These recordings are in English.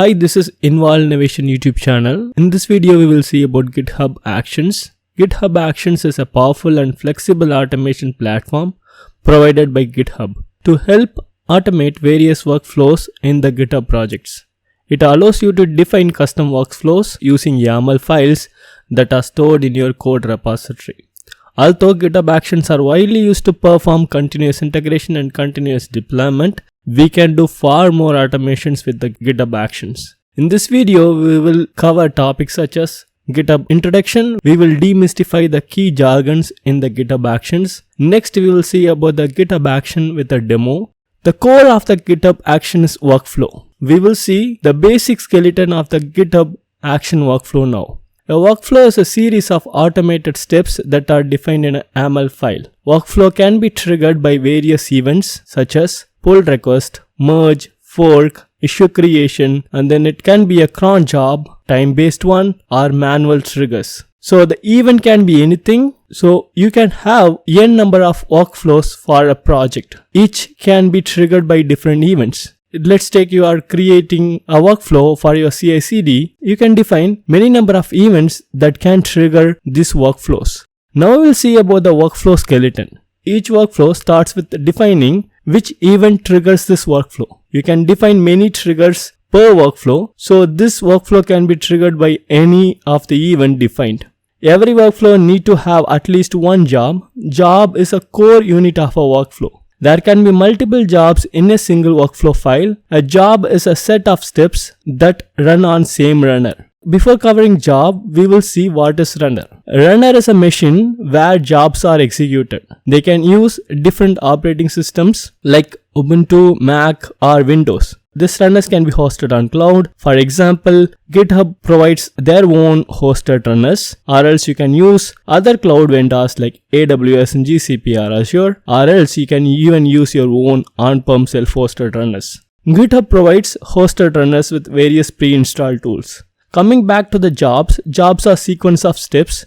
Hi, this is Involved Innovation YouTube channel. In this video, we will see about GitHub Actions. GitHub Actions is a powerful and flexible automation platform provided by GitHub to help automate various workflows in the GitHub projects. It allows you to define custom workflows using YAML files that are stored in your code repository. Although GitHub Actions are widely used to perform continuous integration and continuous deployment, we can do far more automations with the GitHub Actions. In this video, we will cover topics such as GitHub introduction. We will demystify the key jargons in the GitHub Actions. Next, we will see about the GitHub Action with a demo. The core of the GitHub Action is workflow. We will see the basic skeleton of the GitHub Action workflow now. A workflow is a series of automated steps that are defined in a YAML file. Workflow can be triggered by various events such as pull request, merge, fork, issue creation, and then it can be a cron job, time-based one, or manual triggers. So the event can be anything. So you can have n number of workflows for a project. Each can be triggered by different events. Let's take you are creating a workflow for your CI/CD. You can define many number of events that can trigger these workflows. Now we'll see about the workflow skeleton. Each workflow starts with defining which event triggers this workflow. You can define many triggers per workflow, so this workflow can be triggered by any of the event defined. Every workflow need to have at least one job. Job is a core unit of a workflow. There can be multiple jobs in a single workflow file. A job is a set of steps that run on same runner. Before covering job, we will see what is runner. Runner is a machine where jobs are executed. They can use different operating systems like Ubuntu, Mac, or Windows. These runners can be hosted on cloud. For example, GitHub provides their own hosted runners, or else you can use other cloud vendors like AWS and GCP or Azure, or else you can even use your own on-prem self-hosted runners. GitHub provides hosted runners with various pre-installed tools. Coming back to the jobs are sequence of steps.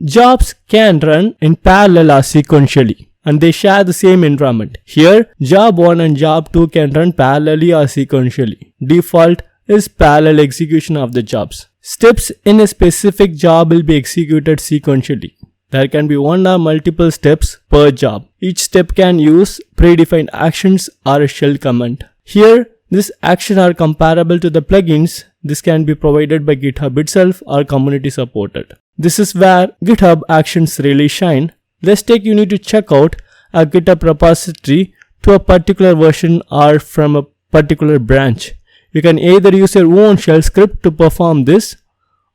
Jobs can run in parallel or sequentially, and they share the same environment. Here, job 1 and job 2 can run parallelly or sequentially. Default is parallel execution of the jobs. Steps in a specific job will be executed sequentially. There can be one or multiple steps per job. Each step can use predefined actions or a shell command. Here, these actions are comparable to the plugins. This can be provided by GitHub itself or community supported. This is where GitHub Actions really shine. Let's take you need to check out a GitHub repository to a particular version or from a particular branch. You can either use your own shell script to perform this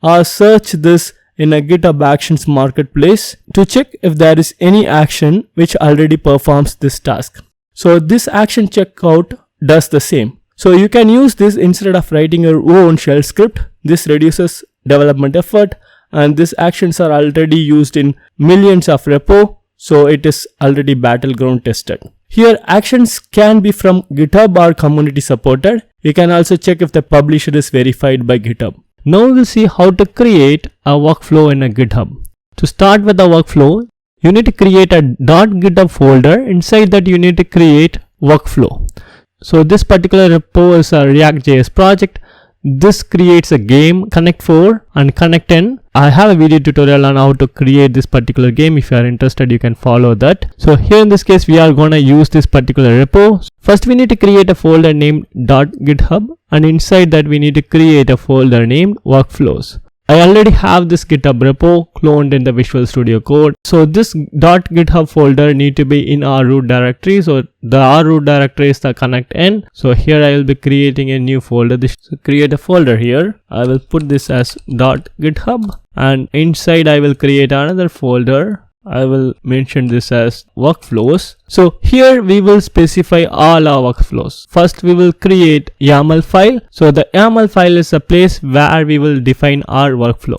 or search this in a GitHub Actions marketplace to check if there is any action which already performs this task. So this action checkout does the same. So you can use this instead of writing your own shell script. This reduces development effort, and these actions are already used in millions of repo, so it is already battleground tested. Here actions can be from GitHub or community supported. You can also check if the publisher is verified by GitHub. Now we will see how to create a workflow in a GitHub. To start with the workflow, you need to create a .github folder. Inside that you need to create workflow. So this particular repo is a React.js project. This creates a game, Connect 4 and Connect 10. I have a video tutorial on how to create this particular game. If you are interested, you can follow that. So here in this case, we are going to use this particular repo. First, we need to create a folder named .github, and inside that we need to create a folder named workflows. I already have this GitHub repo cloned in the Visual Studio Code. So this .github folder need to be in our root directory. So the our root directory is the connect n. So here I will be creating a new folder. So create a folder here. I will put this as .github, and inside I will create another folder. I will mention this as workflows. So here we will specify all our workflows. First we will create YAML file. So the YAML file is a place where we will define our workflow.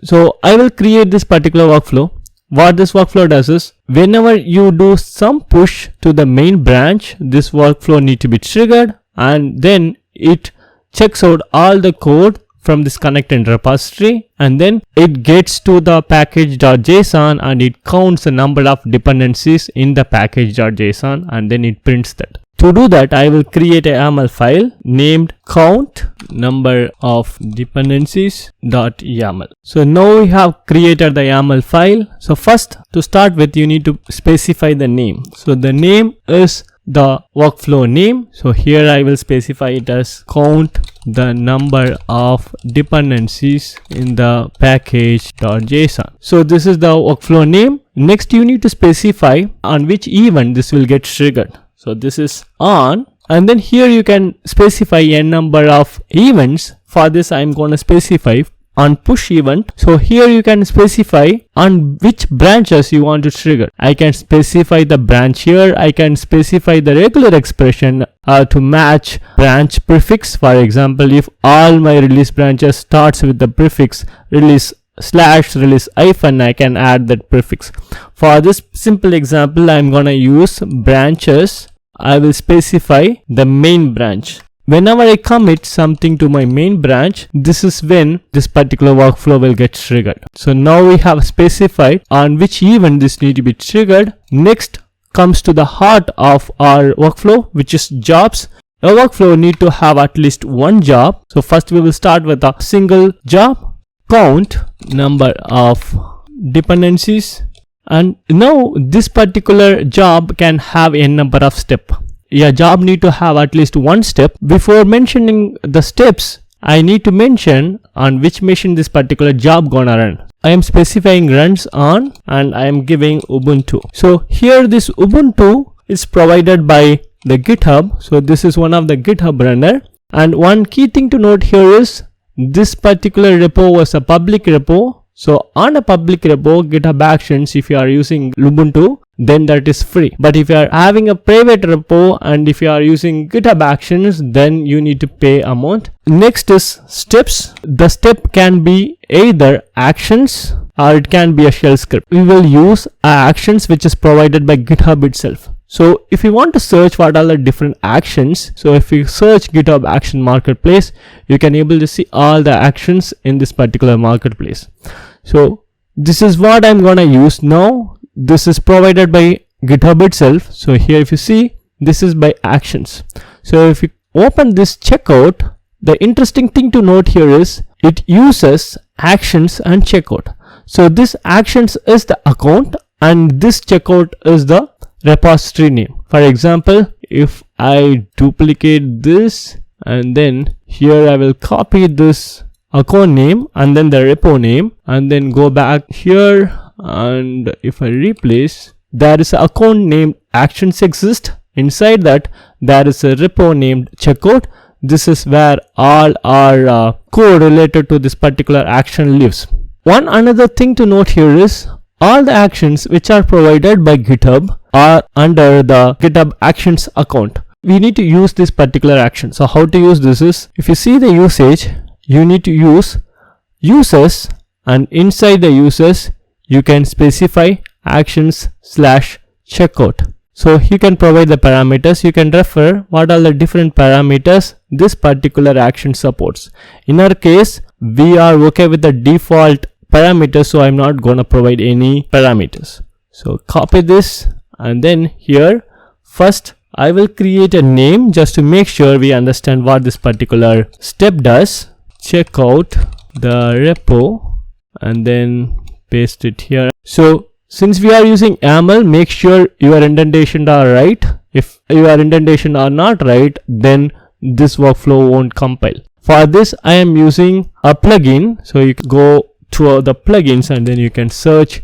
So I will create this particular workflow. What this workflow does is, whenever you do some push to the main branch, this workflow need to be triggered, and then it checks out all the code from this connected repository, and then it gets to the package.json and it counts the number of dependencies in the package.json, and then it prints that. To do that, I will create a YAML file named count number of dependencies.yaml. So now we have created the YAML file. So first, to start with, you need to specify the name. So the name is the workflow name. So here I will specify it as count the number of dependencies in the package.json. So this is the workflow name. Next, you need to specify on which event this will get triggered. So this is on, and then here you can specify a number of events. For this, I'm going to specify on push event. So here you can specify on which branches you want to trigger. I can specify the branch here. I can specify the regular expression to match branch prefix. For example, if all my release branches starts with the prefix release / release hyphen, I can add that prefix. For this simple example, I'm gonna use branches. I will specify the main branch. Whenever I commit something to my main branch, this is when this particular workflow will get triggered. So now we have specified on which event this need to be triggered. Next comes to the heart of our workflow, which is jobs. A workflow need to have at least one job. So first we will start with a single job. Count number of dependencies, and now this particular job can have a number of steps. A job need to have at least one step. Before mentioning the steps, I need to mention on which machine this particular job gonna run. I am specifying runs on, and I am giving Ubuntu. So here this Ubuntu is provided by the GitHub. So this is one of the GitHub runner, and one key thing to note here is this particular repo was a public repo. So on a public repo, GitHub Actions, if you are using Ubuntu, then that is free. But if you are having a private repo and if you are using GitHub Actions, then you need to pay amount. Next is steps. The step can be either actions or it can be a shell script. We will use actions, which is provided by GitHub itself. So if you want to search what are the different actions, so if you search GitHub Action Marketplace, you can able to see all the actions in this particular marketplace. So this is what I'm gonna use now. This is provided by GitHub itself. So here if you see, this is by actions. So if you open this checkout, the interesting thing to note here is it uses actions and checkout. So this actions is the account and this checkout is the repository name. For example, if I duplicate this and then here I will copy this account name and then the repo name and then go back here, and if I replace, there is an account named actions exist. Inside that there is a repo named checkout. This is where all our code related to this particular action lives. One another thing to note here is all the actions which are provided by GitHub are under the GitHub Actions account. We need to use this particular action. So how to use this is, if you see the usage, you need to use users, and inside the users you can specify actions / checkout. So you can provide the parameters. You can refer what are the different parameters this particular action supports. In our case, we are okay with the default parameters, so I'm not gonna provide any parameters. So copy this, and then here first I will create a name just to make sure we understand what this particular step does. Check out the repo and then paste it here. So since we are using YAML, make sure your indentation are right. If your indentation are not right, then this workflow won't compile. For this I am using a plugin. So you can go to the plugins and then you can search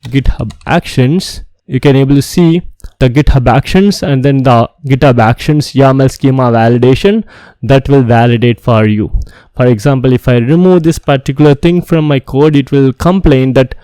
GitHub Actions. You can able to see the GitHub Actions and then the GitHub Actions YAML schema validation that will validate for you. For example, if I remove this particular thing from my code, it will complain that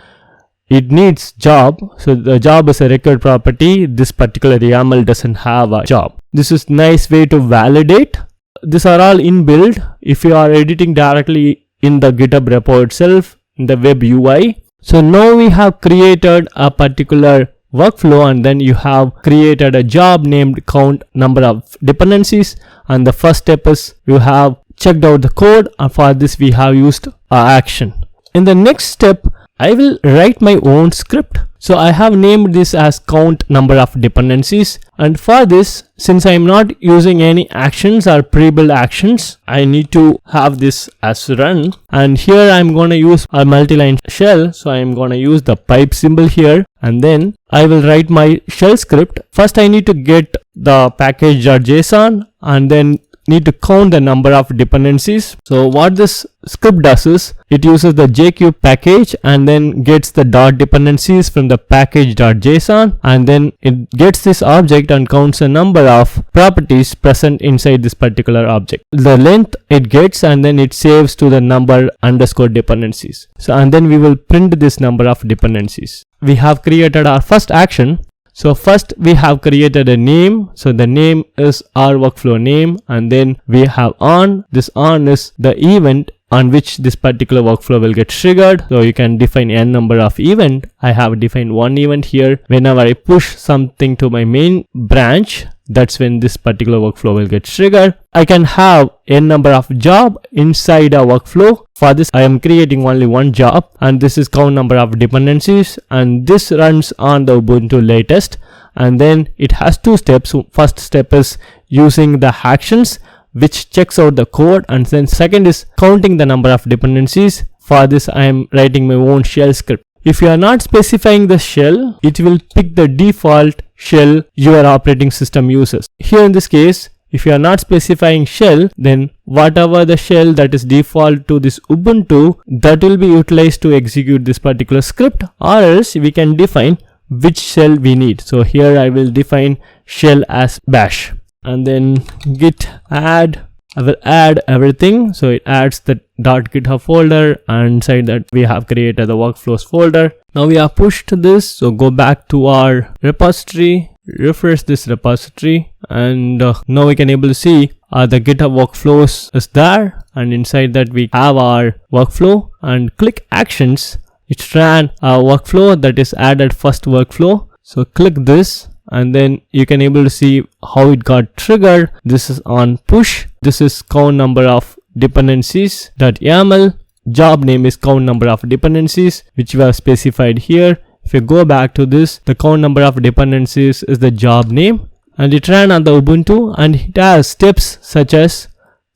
it needs job. So the job is a record property. This particular YAML doesn't have a job. This is nice way to validate. These are all inbuilt if you are editing directly in the GitHub repo itself in the web UI. So now we have created a particular workflow, and then you have created a job named count number of dependencies, and the first step is you have checked out the code, and for this we have used action. In the next step, I will write my own script. So I have named this as count number of dependencies, and for this, since I am not using any actions or pre-built actions, I need to have this as run, and here I'm going to use a multi-line shell. So I'm going to use the pipe symbol here, and then I will write my shell script. First I need to get the package.json and then need to count the number of dependencies. So what this script does is it uses the jcube package and then gets the dot dependencies from the package.json, and then it gets this object and counts the number of properties present inside this particular object, the length it gets, and then it saves to the number underscore dependencies. So and then we will print this number of dependencies. We have created our first action. So first we have created a name. So the name is our workflow name, and then we have on. This on is the event on which this particular workflow will get triggered. So you can define n number of event. I have defined one event here. Whenever I push something to my main branch, that's when this particular workflow will get triggered. I can have n number of job inside a workflow. For this I am creating only one job, and this is count number of dependencies, and this runs on the Ubuntu latest, and then it has two steps. First step is using the actions, which checks out the code, and then second is counting the number of dependencies. For this I am writing my own shell script. If you are not specifying the shell, it will pick the default shell your operating system uses. Here in this case, if you are not specifying shell, then whatever the shell that is default to this Ubuntu, that will be utilized to execute this particular script, or else we can define which shell we need. So here I will define shell as bash, and then git add. I will add everything. So it adds the .github folder, and inside that we have created the workflows folder. Now we have pushed this. So go back to our repository, refresh this repository, and now we can able to see the GitHub workflows is there, and inside that we have our workflow, and click actions. It ran a workflow that is added first workflow. So click this, and then you can able to see how it got triggered. This is on push. This is count number of dependencies.yaml. Job name is count number of dependencies, which we have specified here. If you go back to this, the count number of dependencies is the job name, and it ran on the Ubuntu, and it has steps such as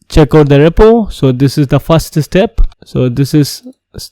check out the repo. So this is the first step. So this is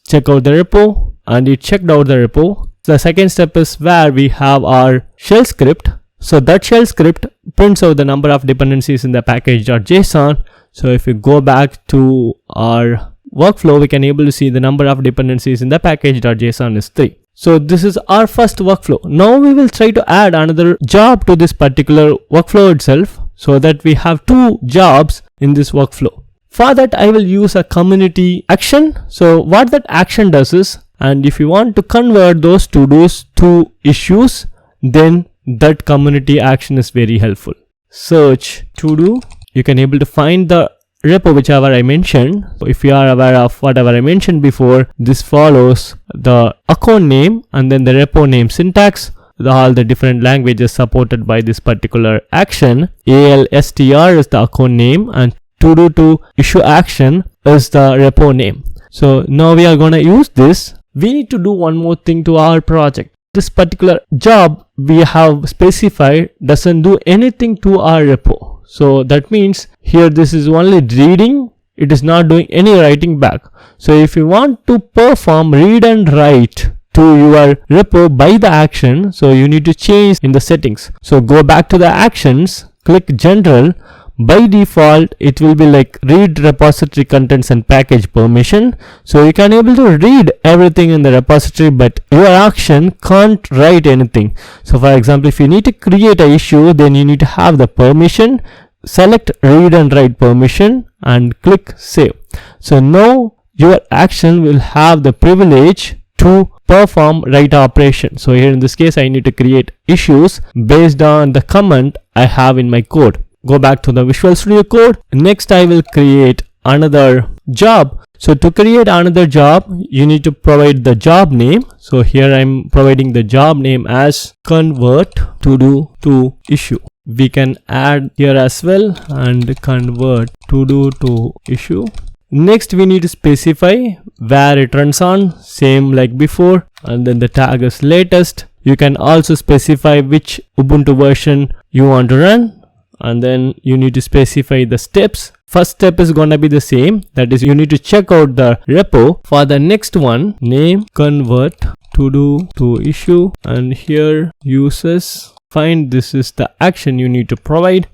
check out the repo, and it checked out the repo. The second step is where we have our shell script. So that shell script prints out the number of dependencies in the package.json. So if you go back to our workflow, we can able to see the number of dependencies in the package.json is 3. So this is our first workflow. Now we will try to add another job to this particular workflow itself, so that we have two jobs in this workflow. For that I will use a community action. So what that action does is, and if you want to convert those to-dos to issues, then that community action is very helpful. Search to-do. You can able to find the repo whichever I mentioned. If you are aware of whatever I mentioned before, this follows the account name and then the repo name syntax. All the different languages supported by this particular action. ALSTR is the account name, and to-do to issue action is the repo name. So now we are going to use this. We need to do one more thing to our project. This particular job we have specified doesn't do anything to our repo. So that means here this is only reading. It is not doing any writing back. So if you want to perform read and write to your repo by the action, so you need to change in the settings. So go back to the actions, click general. By default it will be like read repository contents and package permission. So you can able to read everything in the repository, but your action can't write anything. So for example, if you need to create an issue, then you need to have the permission. Select read and write permission and click save. So now your action will have the privilege to perform write operation. So here in this case I need to create issues based on the command I have in my code. Go back to the Visual Studio Code. Next I will create another job. So to create another job, you need to provide the job name. So here I'm providing the job name as convert to do to issue. We can add here as well and convert to do to issue. Next we need to specify where it runs on, same like before, and then the tag is latest. You can also specify which Ubuntu version you want to run, and then you need to specify the steps. First step is gonna be the same, that is you need to check out the repo. For the next one, name, convert todo to issue, and here users find, this is the action you need to provide.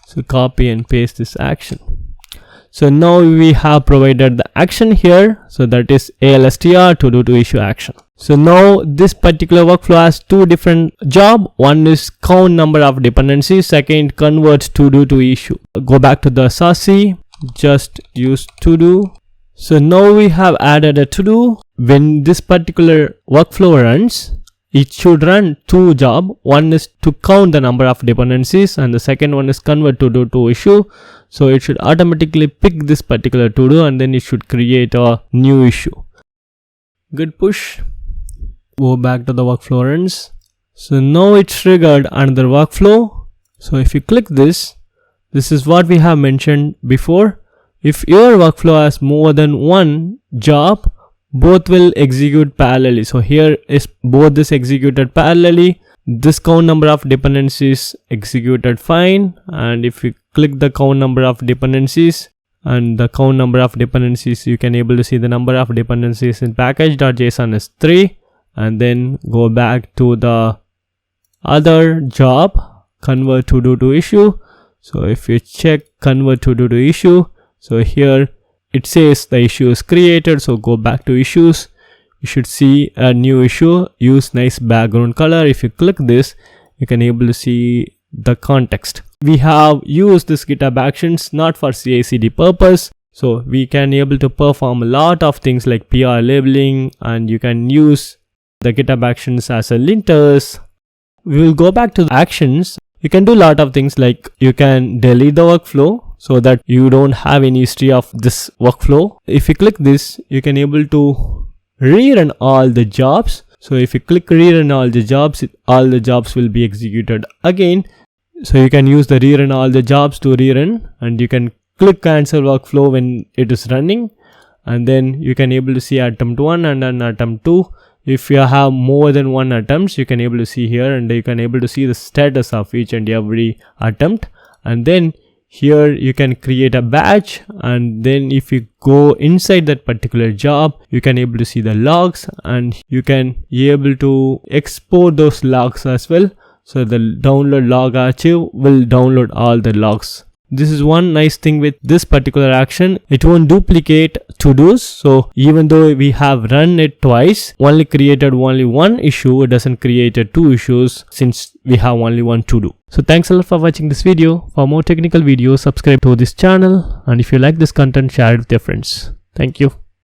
So copy and paste this action. So now we have provided the action here, so that is alstr todo to issue action. So now this particular workflow has two different jobs. One is count number of dependencies, second convert todo to issue. Go back to the SASE, just use todo. So now we have added a todo. When this particular workflow runs, it should run two jobs. One is to count the number of dependencies, and the second one is convert todo to issue. So it should automatically pick this particular todo, and then it should create a new issue. Good push. Go back to the workflow runs. So now it triggered another workflow. So if you click this, this is what we have mentioned before. If your workflow has more than one job, both will execute parallelly. So here is both this executed parallelly. This count number of dependencies executed fine, and if you click the count number of dependencies and the count number of dependencies, you can able to see the number of dependencies in package.json is 3. And then go back to the other job, convert todo to issue. So if you check convert todo to issue, so here it says the issue is created. So go back to issues, you should see a new issue. Use nice background color. If you click this, you can able to see the context. We have used this GitHub Actions not for CI/CD purpose, so we can able to perform a lot of things like PR labeling, and you can use the GitHub Actions as a linters. We will go back to the actions. You can do a lot of things, like you can delete the workflow so that you don't have any history of this workflow. If you click this, you can able to rerun all the jobs. So if you click rerun all the jobs will be executed again. So you can use the rerun all the jobs to rerun, and you can click cancel workflow when it is running, and then you can able to see attempt 1 and then attempt 2. If you have more than one attempts, you can able to see here, and you can able to see the status of each and every attempt. And then here you can create a batch, and then if you go inside that particular job, you can able to see the logs, and you can be able to export those logs as well. So the download log archive will download all the logs. This is one nice thing with this particular action. It won't duplicate to-dos. So even though we have run it twice, only created only one issue, it doesn't create two issues since we have only one to-do. So thanks a lot for watching this video. For more technical videos, subscribe to this channel. And if you like this content, share it with your friends. Thank you.